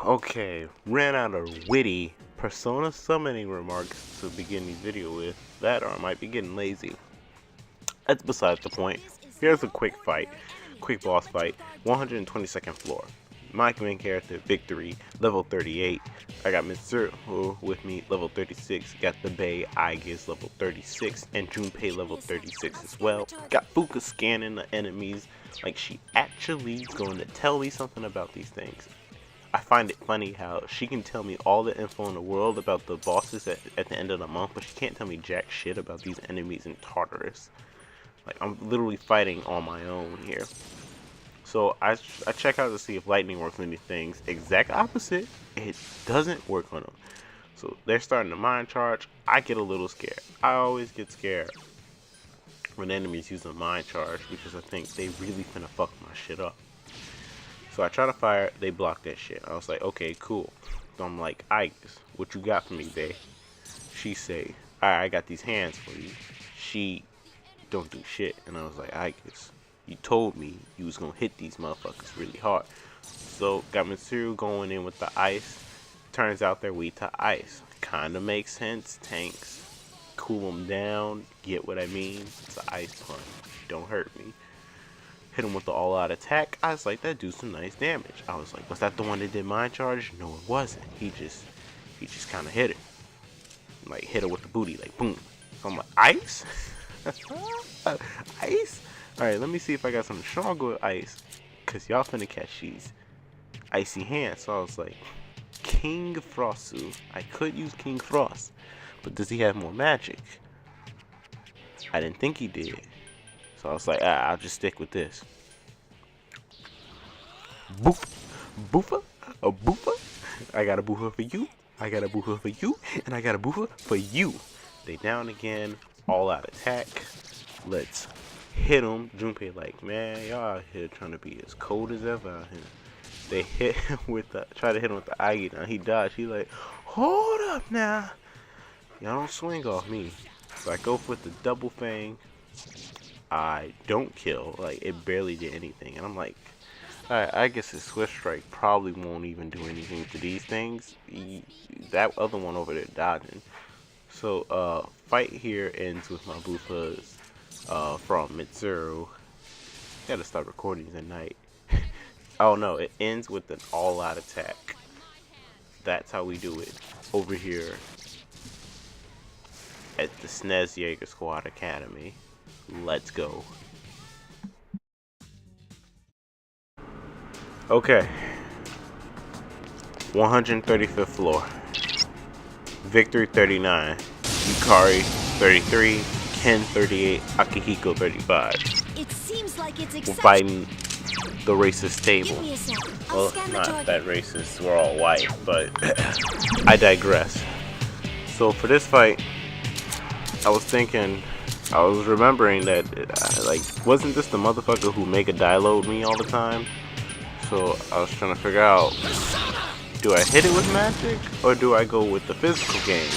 Okay, ran out of witty persona summoning remarks to begin the video with. That or I might be getting lazy. That's besides the point. Here's a quick boss fight, 122nd floor. My main character, Victory, level 38. I got Mitsuru with me, level 36. Got the Bay, Aigis, level 36. And Junpei, level 36 as well. Got Fuka scanning the enemies like she actually going to tell me something about these things. I find it funny how she can tell me all the info in the world about the bosses at the end of the month, but she can't tell me jack shit about these enemies in Tartarus. Like, I'm literally fighting on my own here. So I check out to see if lightning works on these things. Exact opposite, it doesn't work on them. So they're starting to mind charge. I get a little scared. I always get scared when enemies use a mind charge because I think they really finna fuck my shit up. So I try to fire, they block that shit. I was like, okay, cool. So I'm like, Aigis, what you got for me, bae? She say, alright, I got these hands for you. She don't do shit. And I was like, Aigis, you told me you was gonna hit these motherfuckers really hard. So got Mitsuru going in with the ice. Turns out they're weak to ice. Kinda makes sense. Tanks, cool them down. Get what I mean? It's an ice punch. Don't hurt me. Hit him with the all-out attack. I was like, that do some nice damage. I was like, was that the one that did mind charge? No, it wasn't. He just kind of hit it. Like, hit her with the booty, like, boom. So I'm like, ice? Ice? Alright, let me see if I got something stronger with ice. Because y'all finna catch these icy hands. So I was like, King Frostu. I could use King Frost. But does he have more magic? I didn't think he did. So I was like, I'll just stick with this. Boof. Boofa? A boofa? I got a boofa for you. I got a boofa for you. And I got a boofa for you. They down again. All out attack. Let's hit them. Junpei like, man, y'all out here trying to be as cold as ever out here. They hit him with the, try to hit him with the Aigi. Now he dodged. He like, hold up now. Y'all don't swing off me. So I go with the double fang. I don't kill, like it barely did anything, and I'm like, alright, I guess his Swift Strike probably won't even do anything to these things. That other one over there dodging. So fight here ends with my boofas from Mitsuru. Gotta start recording these at night. Oh no, it ends with an all-out attack. That's how we do it over here at the SNES Jaeger Squad Academy. Let's go. Okay. 135th floor. Victory 39. Yukari 33. Ken 38. Akihiko 35. It seems like it's We're fighting the racist table. Well, not that racist, we're all white, but I digress. So for this fight, I was remembering that, like, wasn't this the motherfucker who make a die-load me all the time? So I was trying to figure out, do I hit it with magic, or do I go with the physical games?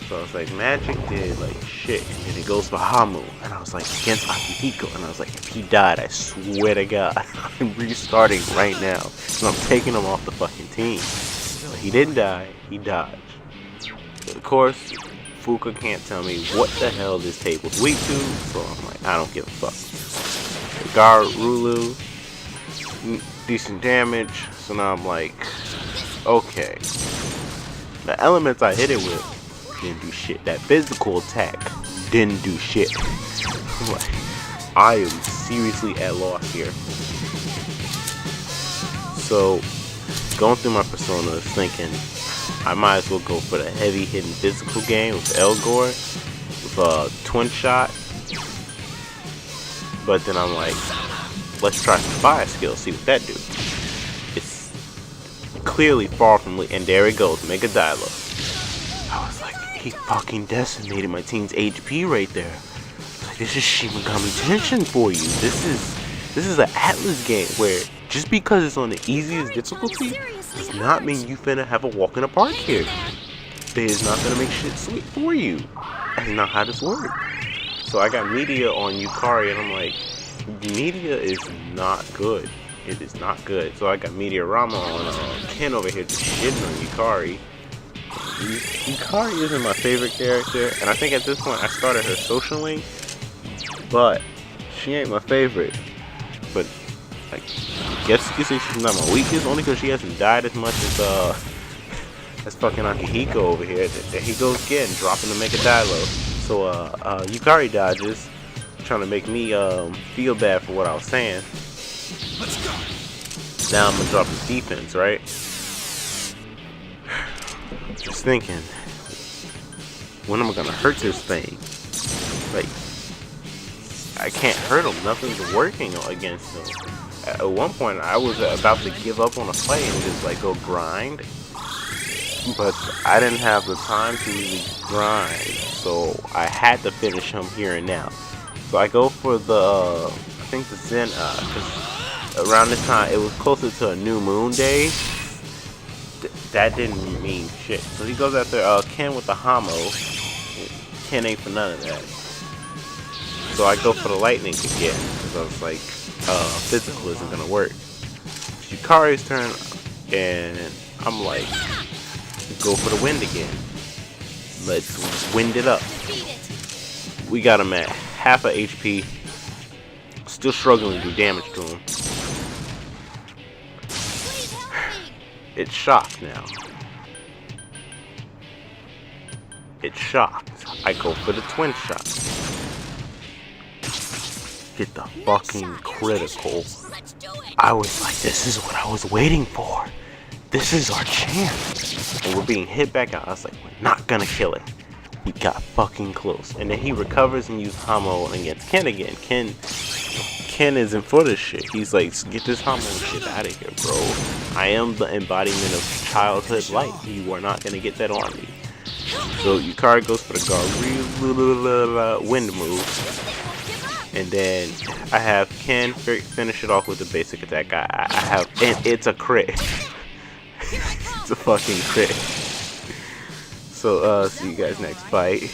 So I was like, magic did, like, shit, and then it goes for Hamu, and I was like, against Akihiko, and I was like, if he died, I swear to God, I'm restarting right now, and I'm taking him off the fucking team. But he didn't die, he dodged. Of course, Fuka can't tell me what the hell this table's weak to, so I'm like, I don't give a fuck. Garulu, decent damage, so now I'm like, okay. The elements I hit it with didn't do shit. That physical attack didn't do shit. I'm like, I am seriously at loss here. So, going through my personas, thinking, I might as well go for the heavy hitting physical game with Elgor with a twin shot. But then I'm like, let's try some fire skill, see what that do. It's clearly far from and there it goes, Mega Dialogue. I was like, he fucking decimated my team's HP right there. Like, this is Shin Megami Tenshin for you. This is an Atlas game where just because it's on the easiest difficulty does not mean you finna have a walk in the park here. They is not gonna make shit sweet for you. That's not how this works. So I got media on Yukari and I'm like, media is not good. It is not good. So I got Meteorama on Ken over here just shitting on Yukari. Yukari isn't my favorite character, and I think at this point I started her social link, but she ain't my favorite. But I guess you can say she's not my weakest, only because she hasn't died as much as fucking Akihiko over here. There he goes again, dropping the Mega Dilo. So Yukari dodges, trying to make me feel bad for what I was saying. Let's go. Now I'm gonna drop his defense, right? Just thinking, when am I gonna hurt this thing? Like, I can't hurt him. Nothing's working against him. At one point, I was about to give up on a fight and just like go grind, but I didn't have the time to really grind, so I had to finish him here and now. So I go for the, I think the Zen, because around this time it was closer to a new moon day. That didn't mean shit. So he goes after Ken with the Hamo. Ken ain't for none of that. So I go for the lightning again, because I was like, physical isn't gonna work. It's Yukari's turn, and I'm like, go for the wind again. Let's wind it up. We got him at half a HP. Still struggling to do damage to him. It's shocked now. It's shocked. I go for the twin shot. Get the fucking critical. I was like, this is what I was waiting for. This is our chance. And we're being hit back out. I was like, we're not gonna kill it. We got fucking close. And then he recovers and uses Hamo against Ken again. Ken isn't for this shit. He's like, get this Hamo shit out of here, bro. I am the embodiment of childhood light. You are not gonna get that on me. So Yukari goes for the Garu wind move. And then I have Ken finish it off with the basic attack. I have, and it's a crit. It's a fucking crit. So, see you guys next fight.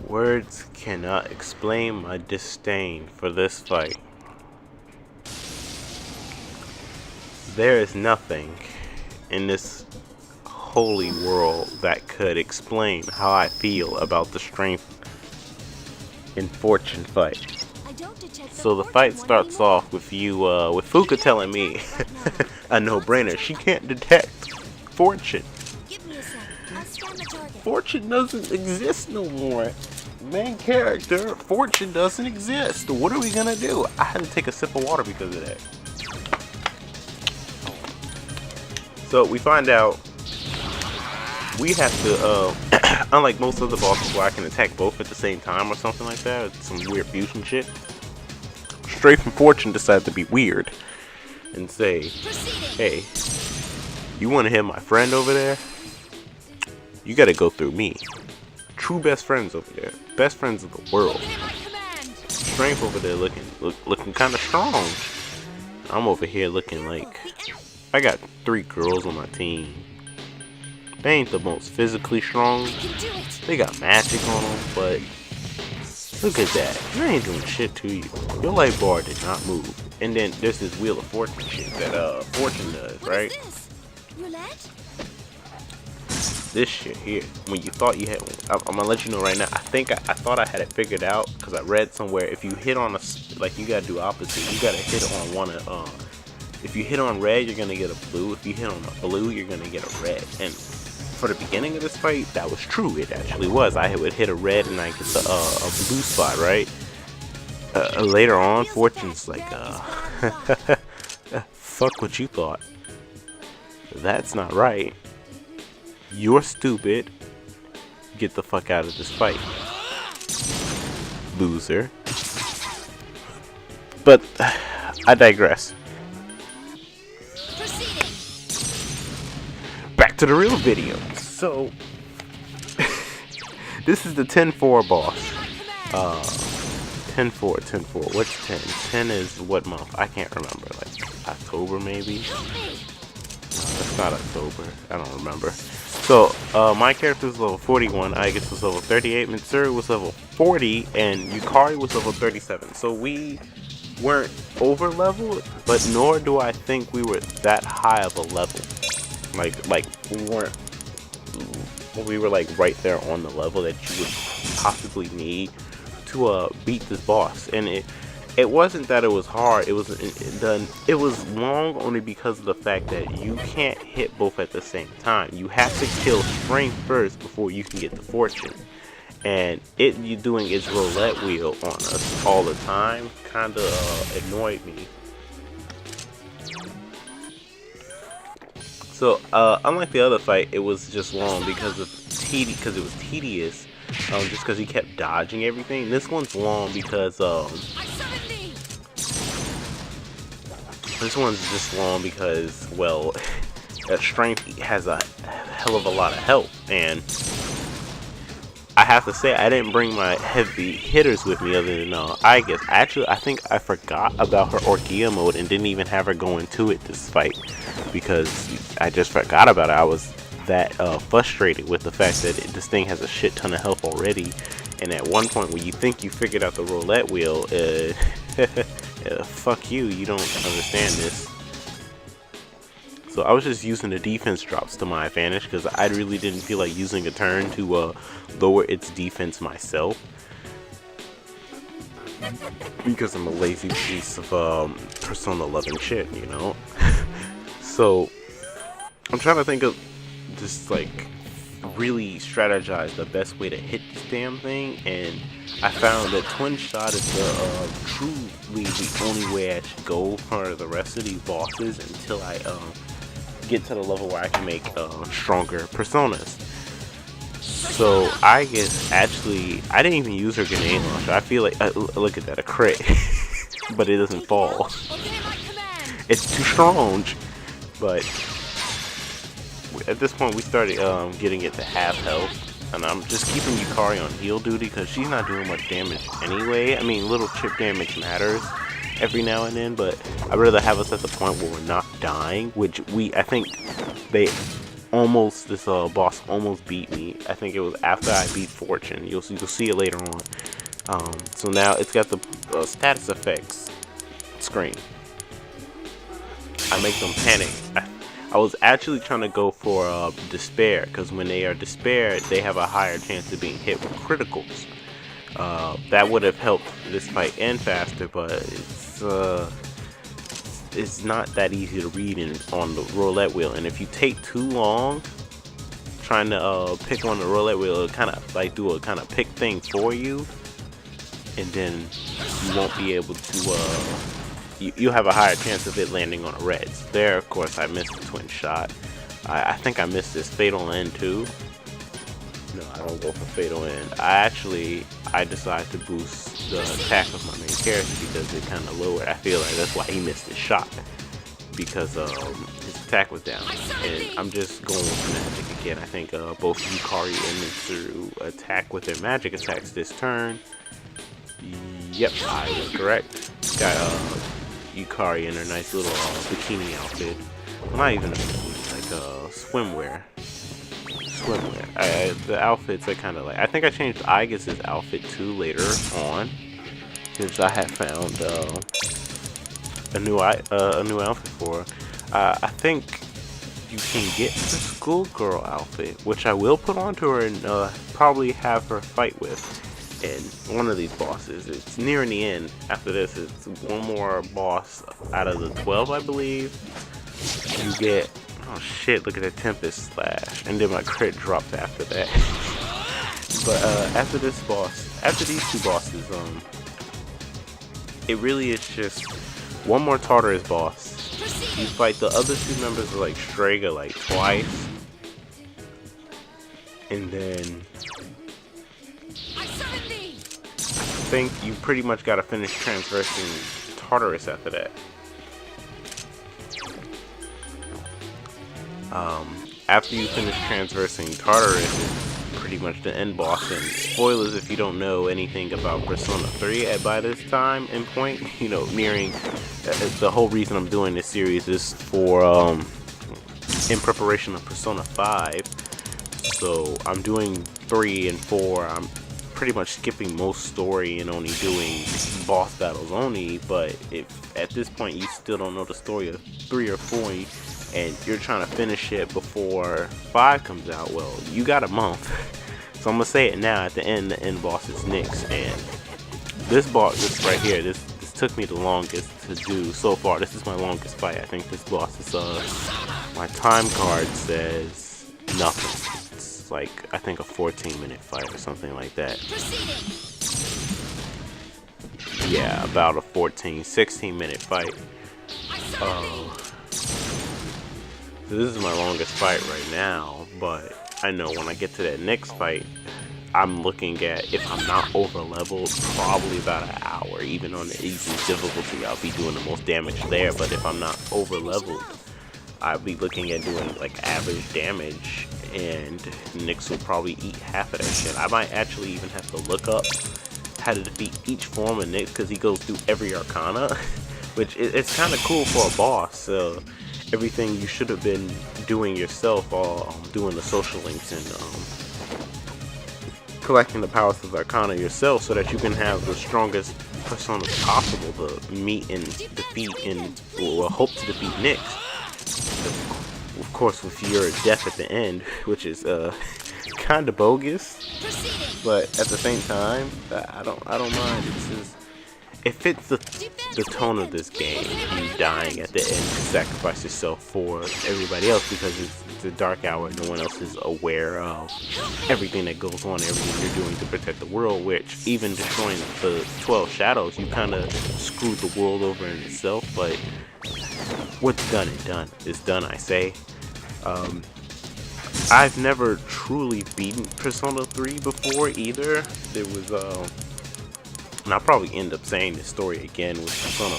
Words cannot explain my disdain for this fight. There is nothing in this holy world that could explain how I feel about the strength in Fortune fight. So the fight starts off with you, with Fuka telling me a no-brainer. She can't detect Fortune. Fortune doesn't exist no more. Main character, Fortune doesn't exist. What are we gonna do? I had to take a sip of water because of that. So we find out we have to, unlike most of the bosses where I can attack both at the same time or something like that, some weird fusion shit. Straight from Fortune decided to be weird and say, hey, you want to hit my friend over there? You gotta go through me. True best friends over there. Best friends of the world. Strength over there looking kind of strong. I'm over here looking like I got 3 girls on my team. They ain't the most physically strong. They got magic on them, but look at that. You ain't doing shit to you. Your light bar did not move. And then there's this Wheel of Fortune shit that Fortune does, right? This shit here. When you thought you had, I'm gonna let you know right now. I thought I had it figured out because I read somewhere if you hit on a, like, you gotta do opposite. You gotta hit on one of if you hit on red, you're gonna get a blue. If you hit on a blue, you're gonna get a red. And for the beginning of this fight, that was true. It actually was. I would hit a red and I get the a blue spot, right? Later on, Fortune's like, fuck what you thought. That's not right. You're stupid. Get the fuck out of this fight, loser. But I digress. Back to the real video. So this is the 10-4 boss. 10-4. What's 10? 10 is what month? I can't remember. Like October maybe? No, that's not October. I don't remember. So, my character was level 41, Igus was level 38, Mitsuru was level 40, and Yukari was level 37. So we weren't over leveled, but nor do I think we were that high of a level. Like we were like right there on the level that you would possibly need to beat this boss. And it wasn't that it was hard. It was long only because of the fact that you can't hit both at the same time. You have to kill strength first before you can get the fortune. And you doing its roulette wheel on us all the time kind of annoyed me. So unlike the other fight, it was just long because it was tedious. Just because he kept dodging everything. This one's long because well, strength has a hell of a lot of health, and I have to say I didn't bring my heavy hitters with me other than Igus. Actually, I think I forgot about her Orgia mode and didn't even have her go into it this fight because I just forgot about it. I was that frustrated with the fact that this thing has a shit ton of health already, and at one point when you think you figured out the roulette wheel, fuck you, you don't understand this. So I was just using the defense drops to my advantage because I really didn't feel like using a turn to lower its defense myself, because I'm a lazy piece of Persona 11 shit, you know. So I'm trying to think of just like really strategize the best way to hit this damn thing, and I found that twin shot is truly the only way I should go for the rest of these bosses until I get to the level where I can make stronger personas. So I guess actually I didn't even use her grenade launcher. I feel like look at that, a crit, but it doesn't fall. It's too strong, but at this point we started getting it to half health, and I'm just keeping Yukari on heal duty because she's not doing much damage anyway. I mean, little chip damage matters every now and then, but I'd rather have us at the point where we're not dying, which I think this boss almost beat me. I think it was after I beat Fortune. You'll see it later on. So now it's got the status effects screen. I make them panic. I was actually trying to go for despair, because when they are despair, they have a higher chance of being hit with criticals. That would have helped this fight end faster, but it's not that easy to read on the roulette wheel. And if you take too long trying to pick on the roulette wheel, it'll kind of like do a kind of pick thing for you, and then you won't be able to. You have a higher chance of it landing on a red. So there, of course, I missed the twin shot. I think I missed this fatal end too. No, I don't go for fatal end. I decided to boost the attack of my main character because it kind of lowered. I feel like that's why he missed his shot, because his attack was down. And I'm just going with magic again. I think both Yukari and Mitsuru attack with their magic attacks this turn. Yep, I was correct. Got Yukari in her nice little bikini outfit. Well, not even a bikini, like swimwear. The outfits are kind of like, I think I changed Igus's outfit too later on, because I had found a new outfit for her. I think you can get the schoolgirl outfit, which I will put onto her and probably have her fight with in one of these bosses. It's nearing the end. After this, it's one more boss out of the 12, I believe. You get, oh shit, look at the Tempest Slash, and then my crit dropped after that. But after these two bosses, it really is just one more Tartarus boss. You fight the other two members of like Strega like twice, and then I think you pretty much gotta finish transversing Tartarus after that. After you finish transversing Tartarus, it's pretty much the end boss. And spoilers if you don't know anything about Persona 3 by this time and point, you know, nearing. The whole reason I'm doing this series is for in preparation of Persona 5. So I'm doing 3 and 4. I'm pretty much skipping most story and only doing boss battles only. But if at this point you still don't know the story of 3 or 4 and you're trying to finish it before 5 comes out, well, you got a month. So I'm gonna say it now. At the end boss is Nyx, and this boss, this right here, this took me the longest to do so far. This is my longest fight. I think this boss is my time card says nothing. It's like, I think, a 14-minute fight or something like that. Yeah, about a 16-minute fight. So this is my longest fight right now, but I know when I get to that next fight, I'm looking at, if I'm not over leveled, probably about an hour. Even on the easy difficulty, I'll be doing the most damage there. But if I'm not over leveled, I'll be looking at doing like average damage, and Nyx will probably eat half of that shit. I might actually even have to look up how to defeat each form of Nyx, because he goes through every arcana, which it's kind of cool for a boss. So everything you should have been doing yourself, or doing the social links and collecting the powers of Arcana yourself, so that you can have the strongest personas possible to meet and defeat and hope to defeat Nyx. Of course, with your death at the end, which is kind of bogus, but at the same time, I don't mind. It fits the tone of this game. You dying at the end to sacrifice yourself for everybody else, because it's a dark hour. No one else is aware of everything that goes on, everything you're doing to protect the world. Which, even destroying the 12 shadows, you kind of screwed the world over in itself. But what's done is done. It's done, I say. I've never truly beaten Persona 3 before either. There was and I'll probably end up saying this story again with Persona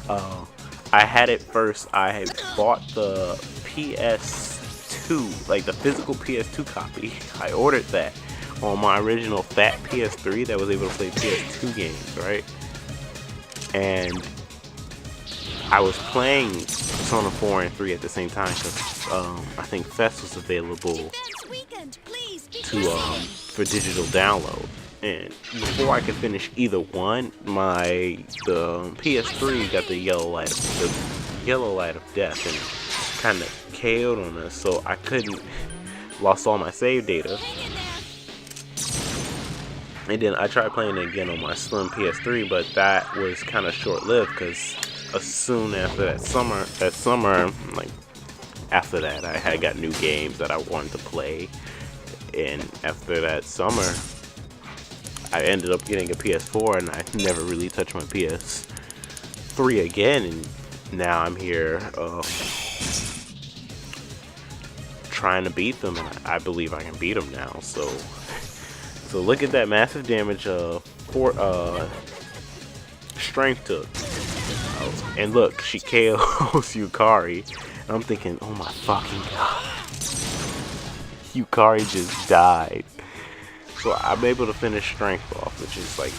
4. I had it first. I had bought the PS2, like the physical PS2 copy. I ordered that on my original fat PS3 that was able to play PS2 games, right? And I was playing Persona 4 and 3 at the same time, because I think Fest was available for digital download. And before I could finish either one, the PS3 got the yellow light of death, and kind of KO'd on us, so I couldn't, lost all my save data. And then I tried playing it again on my slim PS3, but that was kind of short-lived, because as soon after that summer, like after that, I had got new games that I wanted to play, and after that summer, I ended up getting a PS4, and I never really touched my PS3 again, and now I'm here trying to beat them, and I believe I can beat them now. So look at that massive damage Strength took. And look, she KOs Yukari, and I'm thinking, oh my fucking god, Yukari just died. So I'm able to finish Strength off, which is like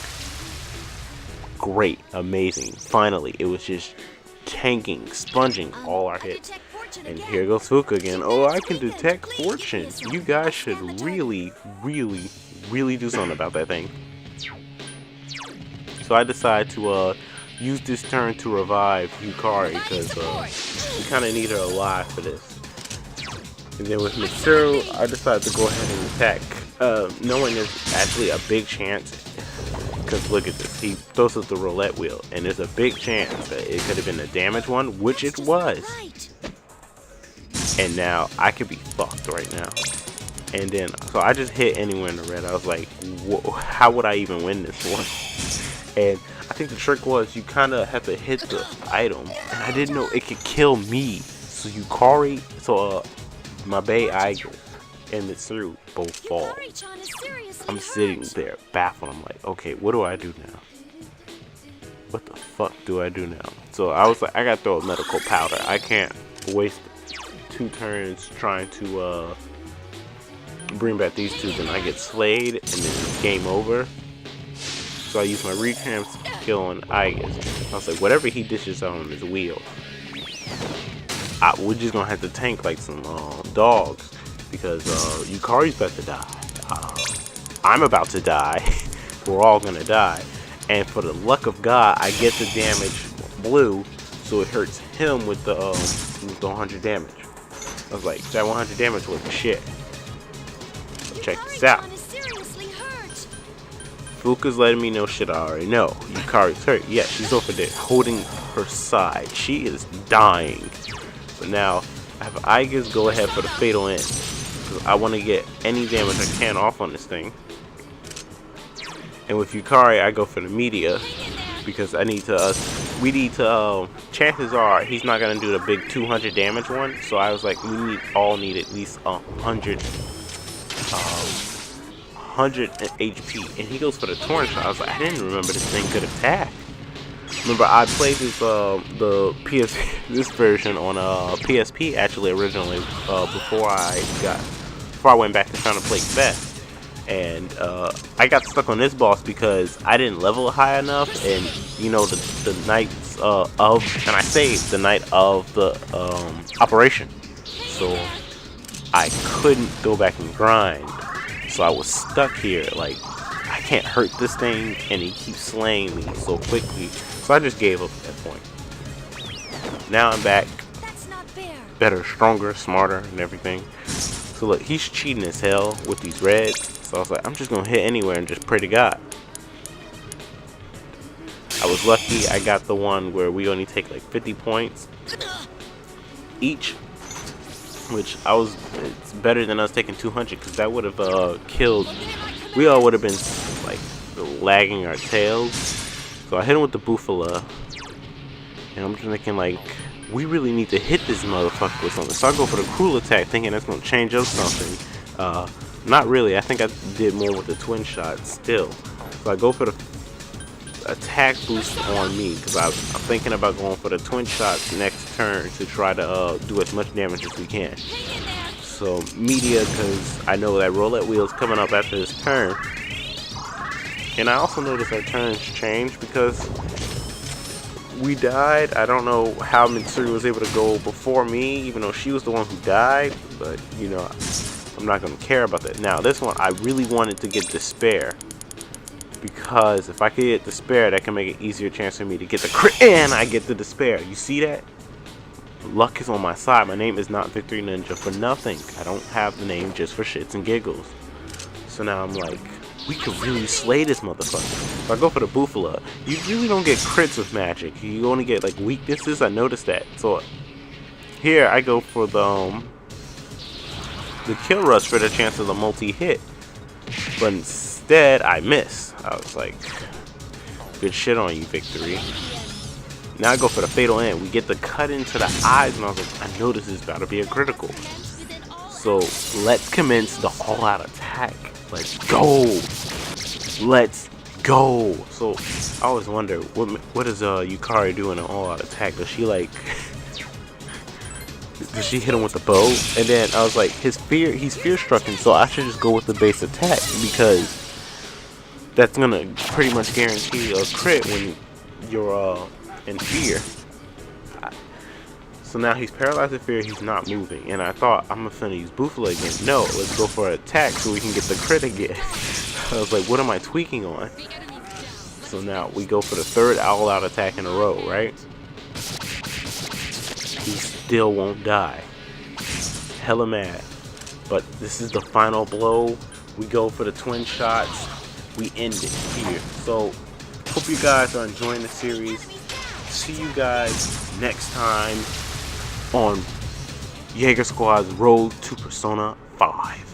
great, amazing. Finally, it was just tanking, sponging all our hits. And here goes Fuka again. Oh, I can detect fortune. You guys should really, really, really do something about that thing. So I decide to use this turn to revive Yukari, because we kind of need her alive for this. And then with Mitsuru, I decided to go ahead and attack, knowing there's actually a big chance, because look at this, he throws up the roulette wheel, and there's a big chance that it could have been a damage one, which it was. And now I could be fucked right now. And then, so I just hit anywhere in the red. I was like, how would I even win this one? And I think the trick was you kind of have to hit the item, and I didn't know it could kill me. So Yukari, Mabe Aigo and Mitsuru both fall. I'm sitting there baffled. I'm like, okay, what do I do now? What the fuck do I do now? So I was like, I gotta throw a medical powder. I can't waste 2 turns trying to bring back these two. Then I get slayed, and then it's game over. So I use my recamps to kill on Aigus. I was like, whatever he dishes on his wheel. we're just gonna have to tank like some dogs because Yukari's about to die. I'm about to die. We're all gonna die. And for the luck of God, I get the damage blue, so it hurts him with the 100 damage. I was like, that 100 damage was shit. So check this out. Fuka's letting me know shit I already know. Yukari's hurt. Yeah, she's over there holding her side. She is dying. But now, I have Aigas go ahead for the fatal end. I want to get any damage I can off on this thing. And with Yukari, I go for the media because I need to. We need to. Chances are he's not gonna do the big 200 damage one. So I was like, we all need at least 100 HP, and he goes for the torn shot. I was like, I didn't remember this thing could attack. Remember, I played this this version on PSP actually originally before I went back to trying to play Fest. And I got stuck on this boss because I didn't level it high enough, and you know the nights and I saved the night of the operation, so I couldn't go back and grind. So I was stuck here, like I can't hurt this thing, and he keeps slaying me so quickly. So I just gave up at that point. Now I'm back, better, stronger, smarter, and everything. So look, he's cheating as hell with these reds. So I was like, I'm just gonna hit anywhere and just pray to God. I was lucky. I got the one where we only take like 50 points each, which it's better than us taking 200 because that would have killed. We all would have been like lagging our tails. So I hit him with the Bufala, and I'm just thinking like, we really need to hit this motherfucker with something. So I go for the cruel attack, thinking that's gonna change up something. Not really. I think I did more with the twin shot still. So I go for the attack boost on me because I'm thinking about going for the twin shot next turn to try to do as much damage as we can. So media, because I know that roulette wheel is coming up after this turn. And I also noticed our turns changed because we died. I don't know how Mitsuri was able to go before me, even though she was the one who died. But you know, I'm not going to care about that. Now this one, I really wanted to get Despair, because if I could get Despair, that can make an easier chance for me to get the crit, and I get the Despair. You see that? Luck is on my side. My name is not VictoryNinja for nothing. I don't have the name just for shits and giggles. So now I'm like, we could really slay this motherfucker. If I go for the Bufala, you really don't get crits with magic. You only get like weaknesses. I noticed that. So here I go for the kill rush for the chance of the multi-hit. But instead, I miss. I was like, good shit on you, Victory. Now I go for the fatal end. We get the cut into the eyes, and I was like, I know this is about to be a critical. So let's commence the all-out attack. Let's go. Let's go. So I always wonder, what does Yukari do in an all-out attack? Does she like... Does she hit him with the bow? And then I was like, he's fear-stricken, so I should just go with the base attack, because that's gonna pretty much guarantee a crit when you're in fear. So now he's paralyzed in fear, he's not moving, and I thought, I'm gonna use Bufala again. No, let's go for an attack so we can get the crit again. I was like, what am I tweaking on? So now we go for the third all-out attack in a row, right? He still won't die. Hella mad. But this is the final blow. We go for the twin shots. We end it here. So, hope you guys are enjoying the series. See you guys next time on Jaeger Squad's Road to Persona 5.